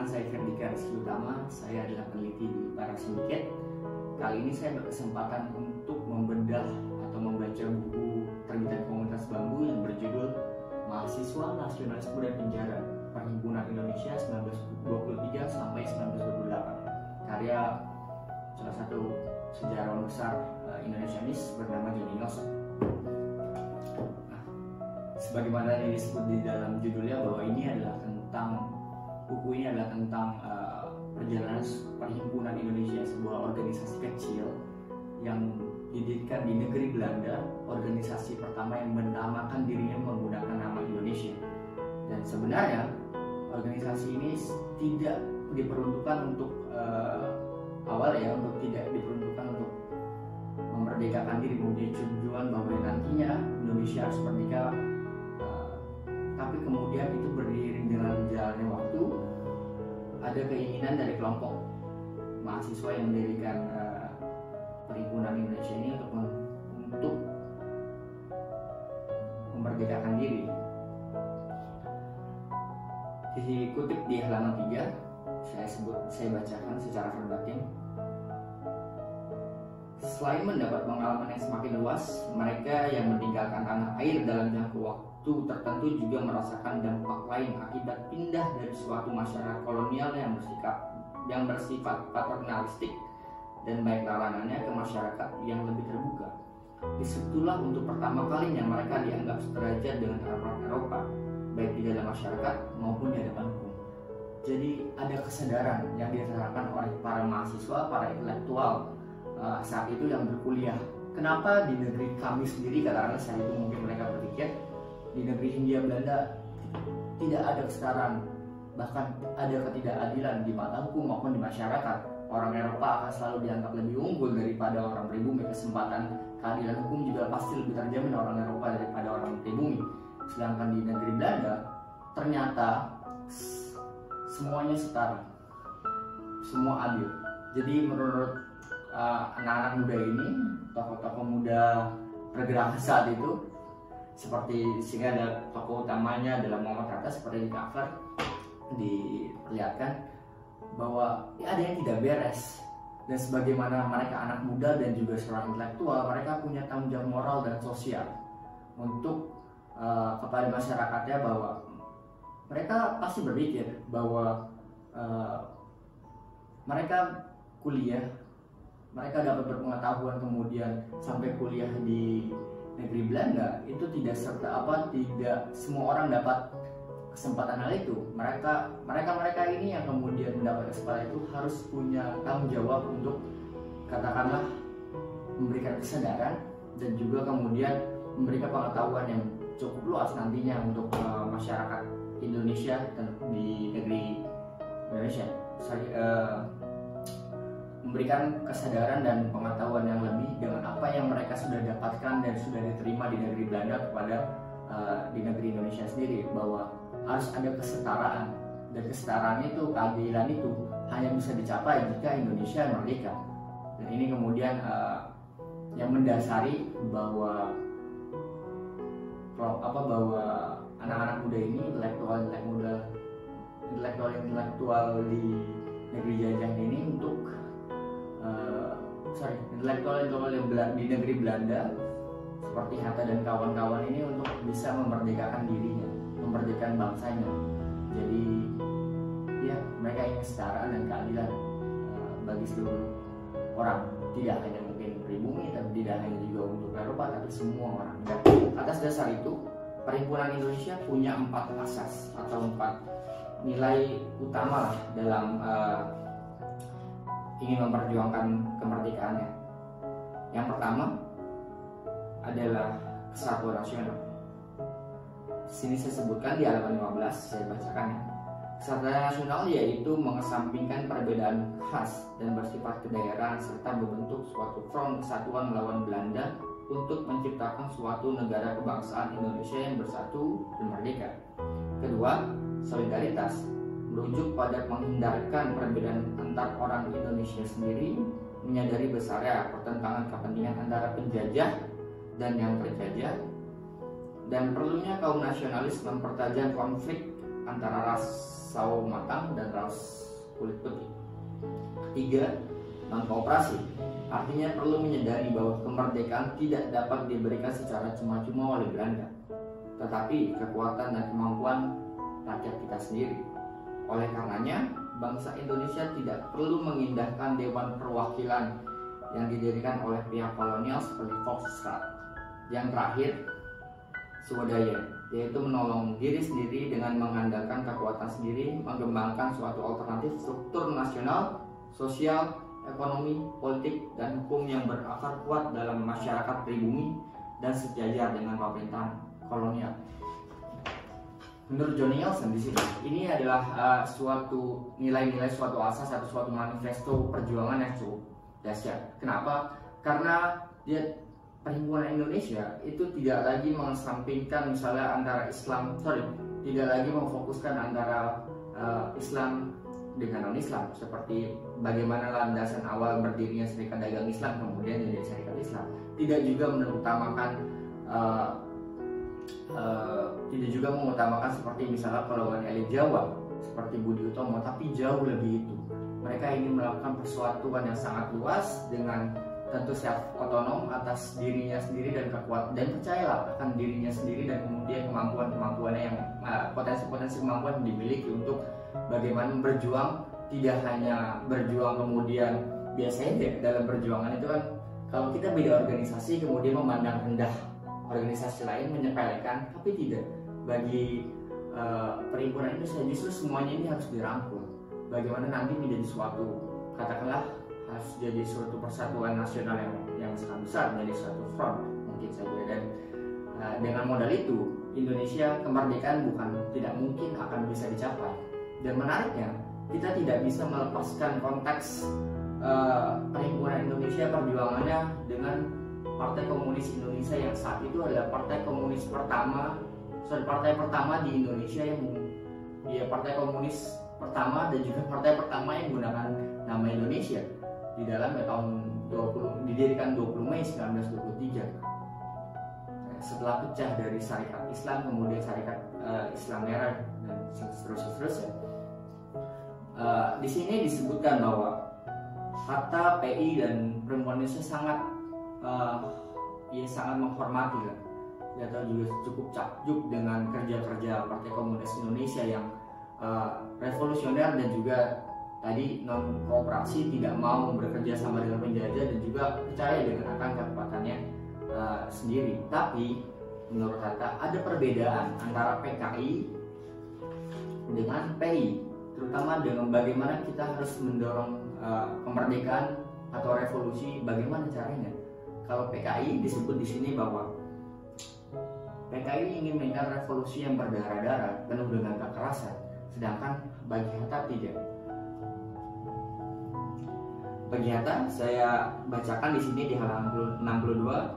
perkenalkan, saya Ferdika Rizky Utama. Saya adalah peneliti di Para Sindiket. Kali ini saya berkesempatan untuk membedah atau membaca buku terbitan Komunitas Bambu yang berjudul Mahasiswa Nasionalis Muda Penjara Perhimpunan Indonesia 1923 sampai 1928, karya salah satu sejarawan besar Indonesianis bernama Johnny Nelson. Sebagaimana yang disebut di dalam judulnya, bahwa ini adalah buku ini adalah tentang perjalanan Perhimpunan Indonesia, sebuah organisasi kecil yang didirikan di negeri Belanda, organisasi pertama yang menamakan dirinya menggunakan nama Indonesia. Dan sebenarnya organisasi ini tidak diperuntukkan untuk tidak diperuntukkan untuk memerdekakan diri, mempunyai tujuan bahwa nantinya Indonesia harus merdeka. Tapi kemudian itu beriring dengan jalannya waktu, ada keinginan dari kelompok mahasiswa yang mendirikan Perhimpunan Indonesia ini untuk memerdekakan diri. Dikutip di halaman 3, saya bacakan secara verbatim. Selain mendapat pengalaman yang semakin luas, mereka yang meninggalkan tanah air dalam jangka waktu tertentu juga merasakan dampak lain akibat pindah dari suatu masyarakat kolonial yang bersifat paternalistik dan baik larangannya ke masyarakat yang lebih terbuka. Disitulah untuk pertama kalinya mereka dianggap sederajat dengan orang Eropa, baik di dalam masyarakat maupun di hadapan hukum. Jadi ada kesadaran yang dirasakan oleh para mahasiswa, para intelektual saat itu yang berkuliah. Kenapa di negeri kami sendiri, katakanlah saat itu mungkin mereka berpikir di negeri Hindia Belanda tidak ada kesetaraan, bahkan ada ketidakadilan di mata hukum maupun di masyarakat. Orang Eropa akan selalu dianggap lebih unggul daripada orang pribumi. Kesempatan keadilan hukum juga pasti lebih terjamin orang Eropa daripada orang pribumi. Sedangkan di negeri Belanda ternyata semuanya setara, semua adil. Jadi menurut anak-anak muda ini, tokoh-tokoh muda pergerakan saat itu, seperti sehingga ada tokoh utamanya adalah Muhammad Hatta, seperti di cover diperlihatkan bahwa ada yang tidak beres. Dan sebagaimana mereka anak muda dan juga seorang intelektual, mereka punya tanggung jawab moral dan sosial untuk kepada masyarakatnya, bahwa mereka pasti berpikir bahwa mereka kuliah, mereka dapat berpengetahuan, kemudian sampai kuliah di negeri Belanda itu tidak semua orang dapat kesempatan hal itu. Mereka ini yang kemudian mendapat kesempatan itu harus punya tanggung jawab untuk katakanlah memberikan kesadaran dan juga kemudian memberikan pengetahuan yang cukup luas nantinya untuk masyarakat Indonesia dan di negeri Indonesia. Memberikan kesadaran dan pengetahuan yang lebih dengan apa yang mereka sudah dapatkan dan sudah diterima di negeri Belanda kepada di negeri Indonesia sendiri, bahwa harus ada kesetaraan, dan kesetaraan itu, keadilan itu hanya bisa dicapai jika Indonesia merdeka. Dan ini kemudian yang mendasari bahwa anak-anak muda ini, intelektual di negeri jajah ini intelektual di negeri Belanda seperti Hatta dan kawan-kawan ini untuk bisa memerdekakan dirinya, memerdekakan bangsanya. Jadi ya, mereka ingin kesetaraan dan keadilan bagi seluruh orang, tidak hanya mungkin pribumi, tapi tidak hanya juga untuk Eropa, tapi semua orang. Dan atas dasar itu, Perhimpunan Indonesia punya 4 asas atau 4 nilai utama dalam ingin memperjuangkan kemerdekaannya. Yang pertama adalah kesatuan nasional. Sini saya sebutkan di halaman 15, saya bacakan ya. Kesatuan nasional yaitu mengesampingkan perbedaan khas dan bersifat kedaerahan serta membentuk suatu front kesatuan melawan Belanda untuk menciptakan suatu negara kebangsaan Indonesia yang bersatu dan merdeka. Kedua, solidaritas, merujuk pada menghindarkan perbedaan antar orang Indonesia sendiri, menyadari besarnya pertentangan kepentingan antara penjajah dan yang terjajah, dan perlunya kaum nasionalis mempertajam konflik antara ras sawo matang dan ras kulit putih. Ketiga, non-kooperasi, artinya perlu menyadari bahwa kemerdekaan tidak dapat diberikan secara cuma-cuma oleh Belanda, tetapi kekuatan dan kemampuan rakyat kita sendiri. Oleh karenanya, bangsa Indonesia tidak perlu mengindahkan Dewan Perwakilan yang didirikan oleh pihak kolonial seperti Volksraad. Yang terakhir, swadaya, yaitu menolong diri sendiri dengan mengandalkan kekuatan sendiri, mengembangkan suatu alternatif struktur nasional, sosial, ekonomi, politik, dan hukum yang berakar kuat dalam masyarakat pribumi dan sejajar dengan pemerintahan kolonial. Menurut Johnny Nelson di sini, ini adalah suatu nilai-nilai, suatu asas atau suatu manifesto perjuangan yang cukup dahsyat. Kenapa? Karena Perhimpunan Indonesia itu tidak lagi mengesampingkan misalnya tidak lagi memfokuskan antara Islam dengan non-Islam, seperti bagaimana landasan awal berdirinya Serikat Dagang Islam kemudian menjadi Serikat Islam. Tidak juga mengutamakan seperti misalnya golongan elit Jawa seperti Budi Utomo, tapi jauh lebih itu. Mereka ingin melakukan persatuan yang sangat luas dengan tentu self otonom atas dirinya sendiri dan percayalah akan dirinya sendiri dan kemudian kemampuannya yang potensi kemampuan yang dimiliki untuk bagaimana berjuang. Tidak hanya berjuang kemudian biasanya dalam perjuangan itu kan kalau kita beda organisasi kemudian memandang rendah organisasi lain, menyepelekan, tapi tidak. Bagi perhimpunan itu justru semuanya ini harus dirangkul. Bagaimana nanti menjadi suatu, katakanlah harus jadi suatu persatuan nasional yang sangat besar, menjadi suatu front mungkin saja. Dan dengan modal itu Indonesia kemerdekaan tidak mungkin akan bisa dicapai. Dan menariknya, kita tidak bisa melepaskan konteks Perhimpunan Indonesia perjuangannya dengan Partai Komunis Indonesia yang saat itu adalah partai pertama di Indonesia partai komunis pertama dan juga partai pertama yang menggunakan nama Indonesia di dalam tahun didirikan 20 Mei 1923. Setelah pecah dari Syarikat Islam kemudian Syarikat Islam Merah dan seterusnya. Di sini disebutkan bahwa Hatta, PI dan Perhimpunan Indonesia sangat menghormati atau juga cukup takjub dengan kerja-kerja Partai Komunis Indonesia yang revolusioner dan juga tadi non kooperasi, tidak mau bekerja sama dengan penjajah dan juga percaya dengan akan kekuatannya sendiri. Tapi menurut Hatta ada perbedaan antara PKI dengan PI, terutama dengan bagaimana kita harus mendorong kemerdekaan atau revolusi, bagaimana caranya. Kalau PKI disebut di sini bahwa PKI ingin menginginkan revolusi yang berdarah-darah penuh dengan kekerasan, sedangkan bagi Hatta tidak. Bagi Hatta, saya bacakan di sini di halaman 62.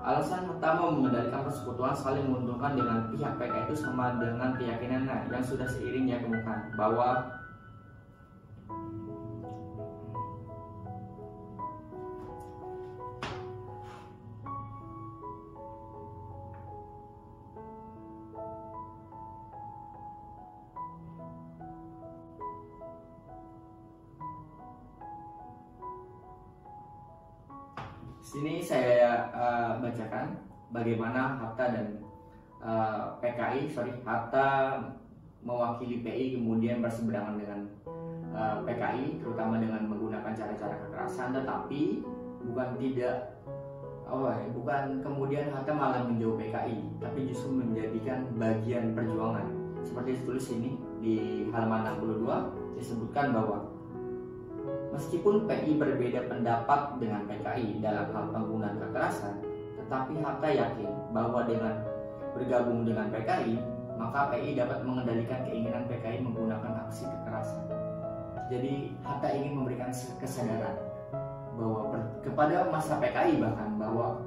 Alasan Hatta mau mengendalikan persekutuan saling menguntungkan dengan pihak PKI itu sama dengan keyakinannya yang sudah seiring ia kemukakan bahwa sini saya bacakan bagaimana Hatta dan Hatta mewakili PI kemudian berseberangan dengan PKI, terutama dengan menggunakan cara-cara kekerasan, tetapi bukan kemudian Hatta malah menjauh PKI, tapi justru menjadikan bagian perjuangan. Seperti ditulis ini di halaman 62 disebutkan bahwa meskipun PI berbeda pendapat dengan PKI dalam hal penggunaan kekerasan, tetapi Hatta yakin bahwa dengan bergabung dengan PKI, maka PI dapat mengendalikan keinginan PKI menggunakan aksi kekerasan. Jadi Hatta ingin memberikan kesadaran bahwa kepada masa PKI bahkan bahwa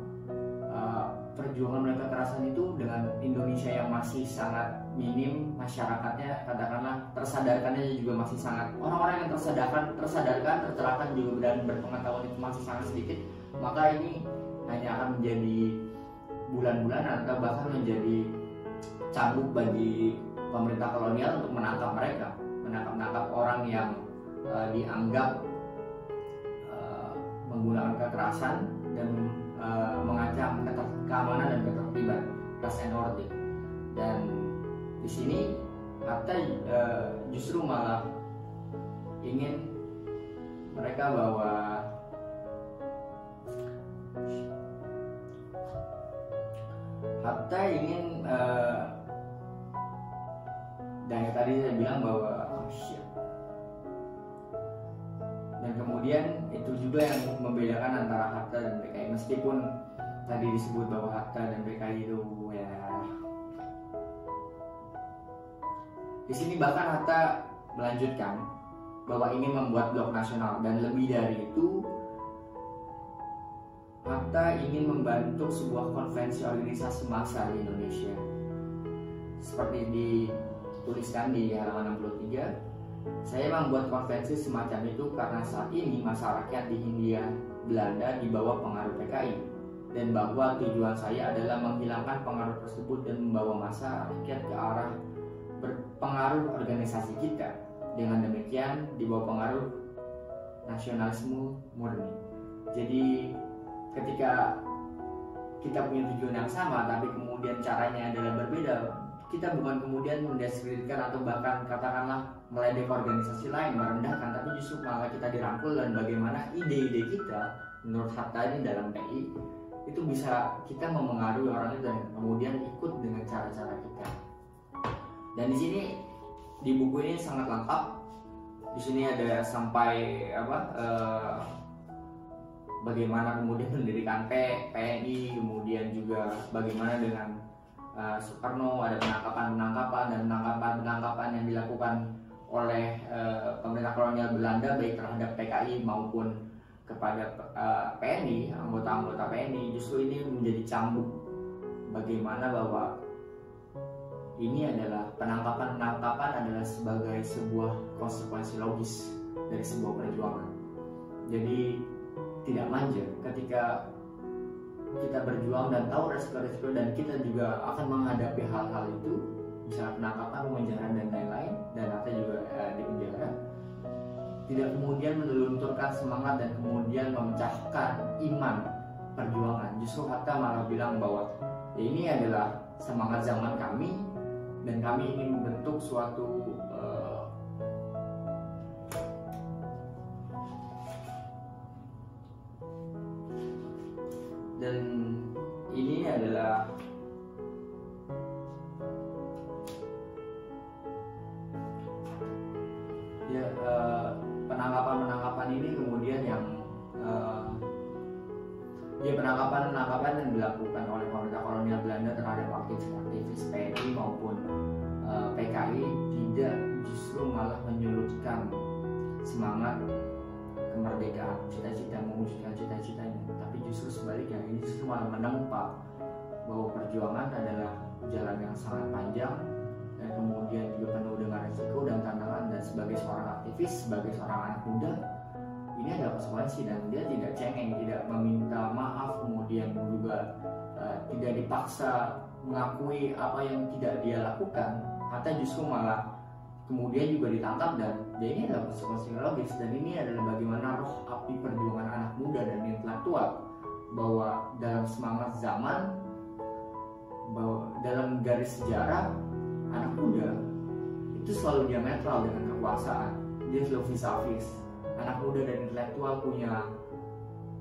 perjuangan mereka kekerasan itu dengan Indonesia yang masih sangat minim masyarakatnya, katakanlah tersadarkannya juga masih sangat, orang-orang yang tercerahkan juga dan berpengetahuan itu masih sangat sedikit, maka ini hanya akan menjadi bulan-bulanan atau bahkan menjadi cambuk bagi pemerintah kolonial untuk menangkap mereka, menangkap orang yang dianggap menggunakan kekerasan dan mengancam keamanan dan ketertiban, peace and order. Dan di sini Hatta justru malah ingin mereka bahwa Hatta ingin dan yang tadi saya bilang bahwa dan kemudian itu juga yang membedakan antara Hatta dan PKI, meskipun tadi disebut bahwa Hatta dan PKI itu ya, di sini bahkan Hatta melanjutkan bahwa ingin membuat blok nasional, dan lebih dari itu Hatta ingin membentuk sebuah konvensi organisasi massa di Indonesia. Seperti dituliskan di halaman 63, saya membuat konvensi semacam itu karena saat ini masa rakyat di Hindia Belanda di bawah pengaruh PKI, dan bahwa tujuan saya adalah menghilangkan pengaruh tersebut dan membawa masa rakyat ke arah berpengaruh organisasi kita. Dengan demikian di bawah pengaruh nasionalisme murni. Jadi ketika kita punya tujuan yang sama tapi kemudian caranya adalah berbeda, kita bukan kemudian mendiskreditkan atau bahkan katakanlah meledek organisasi lain, merendahkan, tapi justru malah kita dirangkul, dan bagaimana ide-ide kita menurut Hatta ini dalam PI itu bisa kita memengaruhi orang itu dan kemudian ikut dengan cara-cara kita. Dan di sini di buku ini sangat lengkap. Di sini ada sampai bagaimana kemudian mendirikan PNI, kemudian juga bagaimana dengan Soekarno, ada penangkapan dan penangkapan yang dilakukan oleh pemerintah kolonial Belanda baik terhadap PKI maupun kepada PNI, anggota-anggota PNI. Justru ini menjadi cambuk bagaimana bahwa ini adalah penangkapan adalah sebagai sebuah konsekuensi logis dari sebuah perjuangan. Jadi tidak manja ketika kita berjuang dan tahu resiko-resiko, dan kita juga akan menghadapi hal-hal itu, misalnya penangkapan, penjara dan lain-lain, dan nanti juga di penjara. Tidak kemudian melunturkan semangat dan kemudian memecahkan iman perjuangan. Justru Hatta malah bilang bahwa ya, ini adalah semangat zaman kami, dan kami ingin membentuk suatu dan ini adalah ya penangkapan ini kemudian yang penangkapan yang dilakukan oleh pemerintah kolonial Belanda terhadap aktivis PNI maupun PKI tidak justru malah menyurutkan semangat kemerdekaan, cita-cita mewujudkan cita-citanya, tapi justru sebaliknya, ini justru malah menempa bahwa perjuangan adalah jalan yang sangat panjang dan kemudian juga penuh dengan risiko dan tantangan. Dan sebagai seorang aktivis, sebagai seorang anak muda, ini adalah konsekuensi, dan dia tidak cengeng, tidak meminta maaf, kemudian juga tidak dipaksa mengakui apa yang tidak dia lakukan, atau justru malah kemudian juga ditangkap. Dan ini adalah konsekuensi logis, dan ini adalah bagaimana roh api perjuangan anak muda dan intelektual, bahwa dalam semangat zaman, bahwa dalam garis sejarah, anak muda itu selalu diametral dengan kekuasaan. Dia selalu vis-a-vis. Anak muda dan intelektual punya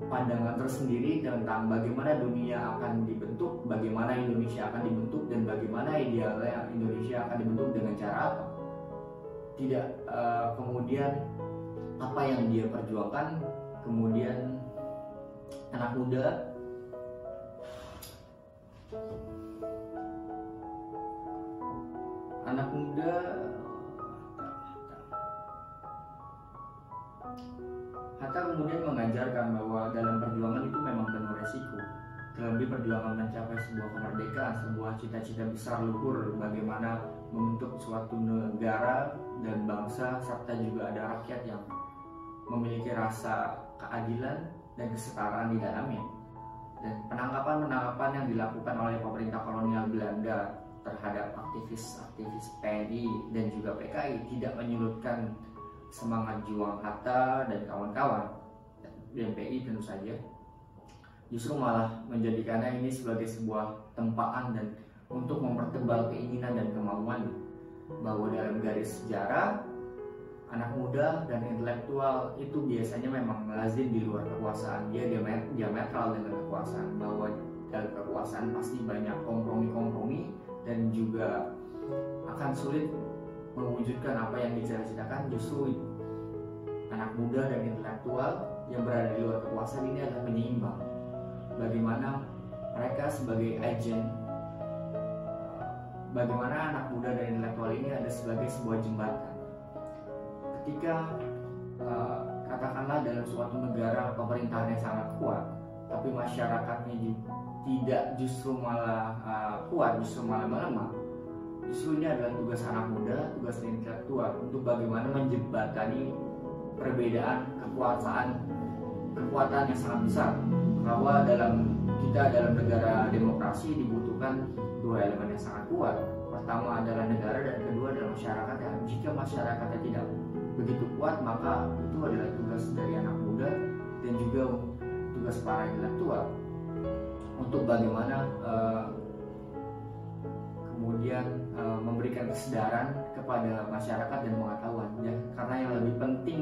pandangan tersendiri tentang bagaimana dunia akan dibentuk, bagaimana Indonesia akan dibentuk, dan bagaimana idealnya Indonesia akan dibentuk dengan cara apa. Tidak kemudian apa yang dia perjuangkan, kemudian anak muda Hatta kemudian mengajarkan bahwa dalam perjuangan itu memang penuh resiko, terlebih perjuangan mencapai sebuah kemerdekaan, sebuah cita-cita besar luhur, bagaimana membentuk suatu negara dan bangsa, serta juga ada rakyat yang memiliki rasa keadilan dan kesetaraan di dalamnya. Dan penangkapan yang dilakukan oleh pemerintah kolonial Belanda terhadap aktivis-aktivis PNI dan juga PKI tidak menyurutkan semangat juang Hatta dan kawan-kawan dan PI tentu saja, justru malah menjadikannya ini sebagai sebuah tempaan dan untuk mempertebal keinginan dan kemauan bahwa dalam garis sejarah anak muda dan intelektual itu biasanya memang lazim di luar kekuasaan. Dia diametral dengan kekuasaan, bahwa dalam kekuasaan pasti banyak kompromi-kompromi dan juga akan sulit mewujudkan apa yang dicita-citakan. Justru anak muda dan intelektual yang berada di luar kekuasaan ini adalah penyeimbang. Bagaimana mereka sebagai agen, bagaimana anak muda dan intelektual ini ada sebagai sebuah jembatan. Ketika katakanlah dalam suatu negara pemerintahannya sangat kuat, tapi masyarakatnya tidak justru malah kuat, justru malah melemah. Justru ini adalah tugas anak muda, tugas intelektual untuk bagaimana menjembatani perbedaan kekuatan yang sangat besar. Bahwa kita dalam negara demokrasi dibutuhkan dua elemen yang sangat kuat. Pertama adalah negara dan kedua adalah masyarakat. Jika masyarakatnya tidak begitu kuat, maka itu adalah tugas dari anak muda dan juga tugas para intelektual untuk bagaimana kemudian memberikan kesadaran kepada masyarakat dan pengetahuan ya, karena yang lebih penting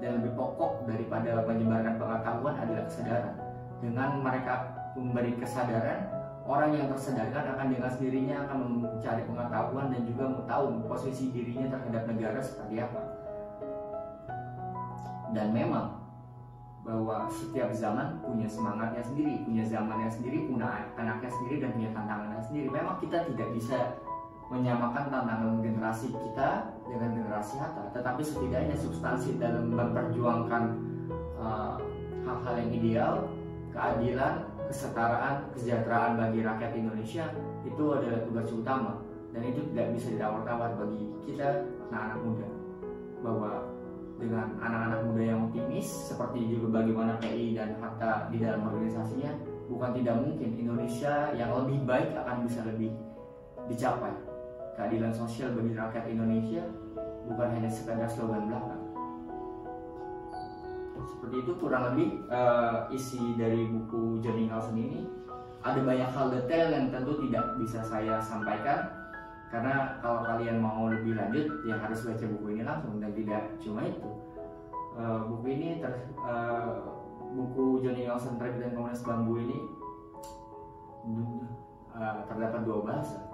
dan lebih pokok daripada menyebarkan pengetahuan adalah kesadaran. Dengan mereka memberi kesadaran, orang yang tersadarkan akan dengan sendirinya akan mencari pengetahuan dan juga mau tahu posisi dirinya terhadap negara seperti apa. Dan memang bahwa setiap zaman punya semangatnya sendiri, punya zamannya sendiri, punya anaknya sendiri, dan punya tantangannya sendiri. Memang kita tidak bisa menyamakan tantangan generasi kita dengan generasi Hatta, tetapi setidaknya substansi dalam memperjuangkan hal-hal yang ideal, keadilan, kesetaraan, kesejahteraan bagi rakyat Indonesia itu adalah tugas utama, dan itu tidak bisa ditawar-tawar bagi kita anak-anak muda. Bahwa dengan anak-anak muda yang optimis seperti juga bagaimana PI dan Hatta di dalam organisasinya, bukan tidak mungkin Indonesia yang lebih baik akan bisa lebih dicapai. Keadilan sosial bagi rakyat Indonesia bukan hanya sekadar slogan belaka. Seperti itu kurang lebih isi dari buku Johnny Nelson ini. Ada banyak hal detail yang tentu tidak bisa saya sampaikan, karena kalau kalian mau lebih lanjut ya harus baca buku ini langsung, dan tidak cuma itu. Buku ini buku Johnny Nelson Terbitan Komunitas Bambu ini terdapat 2 bahasa.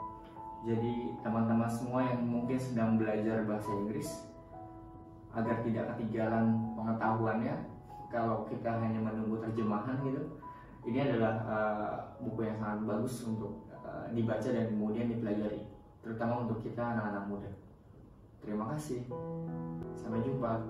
Jadi teman-teman semua yang mungkin sedang belajar bahasa Inggris, agar tidak ketinggalan pengetahuannya kalau kita hanya menunggu terjemahan gitu, ini adalah buku yang sangat bagus untuk dibaca dan kemudian dipelajari, terutama untuk kita anak-anak muda. Terima kasih, sampai jumpa.